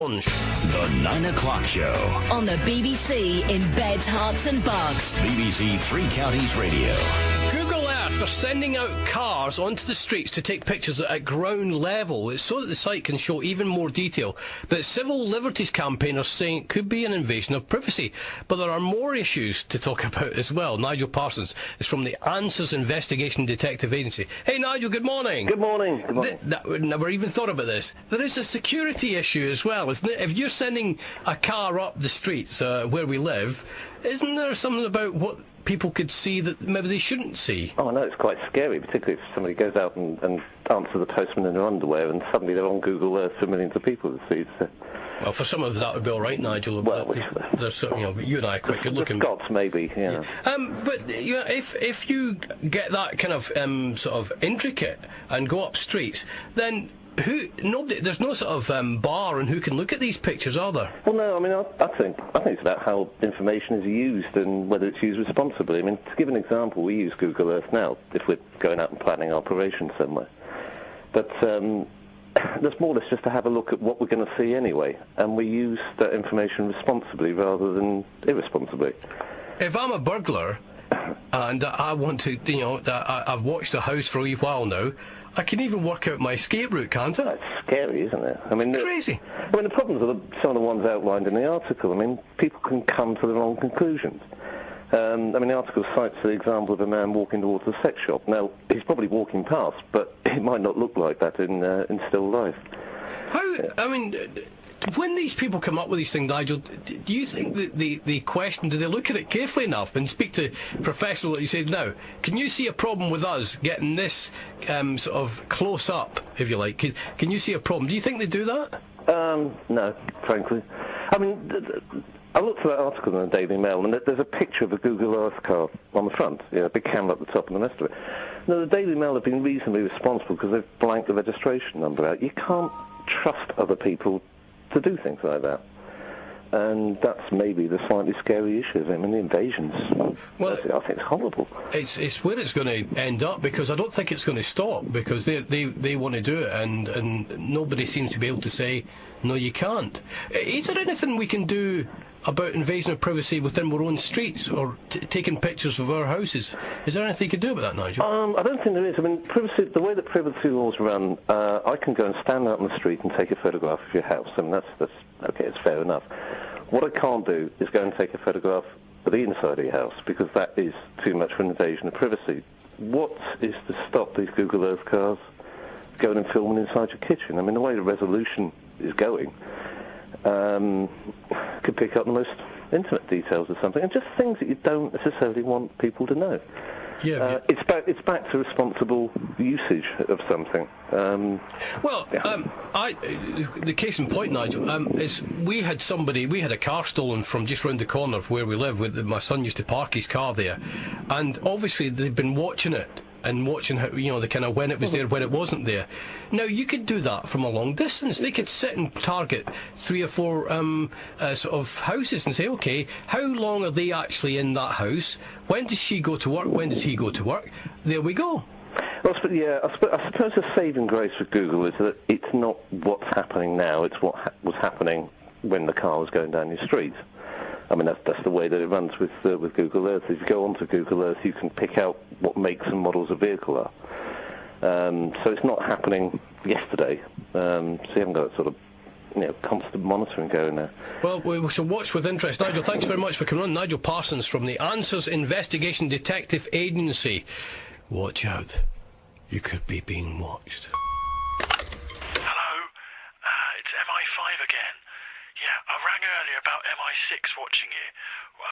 The 9 o'clock show. On the BBC in beds, hearts and bugs. BBC Three Counties Radio. Google Earth are sending out cars onto the streets to take pictures at ground level. It's so that the site can show even more detail. But civil liberties campaigners saying it could be an invasion of privacy. But there are more issues to talk about as well. Nigel Parsons is from the Answers Investigation Detective Agency. Hey Nigel, good morning. Good morning. Good morning. Never even thought about this. There is a security issue as well, isn't it? If you're sending a car up the streets where we live, isn't there something about what people could see that maybe they shouldn't see? Oh, I know, it's quite scary, particularly if somebody goes out and answers the postman in their underwear and suddenly they're on Google Earth for millions of people to see. So. Well, for some of us that would be all right, Nigel. Well, there's, but you and I are quite good looking. Gods, maybe, yeah. But if you get that kind of sort of intricate and go up streets, then there's no sort of bar on who can look at these pictures, are there? Well, no, I mean, I think it's about how information is used and whether it's used responsibly. I mean, to give an example, we use Google Earth now if we're going out and planning operations somewhere. But there's more or less just to have a look at what we're going to see anyway, and we use that information responsibly rather than irresponsibly. If I'm a burglar and I want to, I've watched a house for a wee while now, I can even work out my escape route, can't I? That's scary, isn't it? I mean, it's crazy. I mean, the problems are some of the ones outlined in the article. I mean, people can come to the wrong conclusions. I mean, the article cites the example of a man walking towards a sex shop. Now, he's probably walking past, but it might not look like that in still life. I mean, when these people come up with these things, Nigel, do you think that the question, do they look at it carefully enough and speak to professionals that you say, now, can you see a problem with us getting this sort of close up, if you like? Can you see a problem? Do you think they do that? No, frankly. I mean, I looked at that article in the Daily Mail, and there's a picture of a Google Earth car on the front, a big camera at the top and the rest of it. Now, the Daily Mail have been reasonably responsible because they've blanked the registration number out. You can't trust other people to do things like that. And that's maybe the slightly scary issue of it. I mean, the invasions, well, I think it's horrible. It's where it's going to end up, because I don't think it's going to stop, because they want to do it, and nobody seems to be able to say, no, you can't. Is there anything we can do about invasion of privacy within our own streets, or taking pictures of our houses? Is there anything you could do about that, Nigel? I don't think there is. I mean, privacy, the way that privacy laws run, I can go and stand out on the street and take a photograph of your house. I mean, that's okay, it's fair enough. What I can't do is go and take a photograph of the inside of your house, because that is too much for an invasion of privacy. What is to stop these Google Earth cars going and filming inside your kitchen? I mean, the way the resolution is going, could pick up the most intimate details of something, and just things that you don't necessarily want people to know. Yeah, it's back to responsible usage of something. The case in point, Nigel, is we had a car stolen from just round the corner where we live. My son used to park his car there, and obviously they'd been watching it and watching how, the kind of when it was there, when it wasn't there. Now, you could do that from a long distance. They could sit and target 3 or 4 sort of houses and say, okay, how long are they actually in that house? When does she go to work? When does he go to work? There we go. Well, yeah, I suppose the saving grace for Google is that it's not what's happening now, it's what was happening when the car was going down your street. I mean, that's the way that it runs with Google Earth. If you go onto Google Earth, you can pick out what makes and models a vehicle are. So it's not happening yesterday. So you haven't got that sort of constant monitoring going there. Well, we shall watch with interest. Nigel, thanks very much for coming on. Nigel Parsons from the Answers Investigation Detective Agency. Watch out. You could be being watched. Hello? It's MI5 again. Yeah, I rang earlier about MI6 watching you.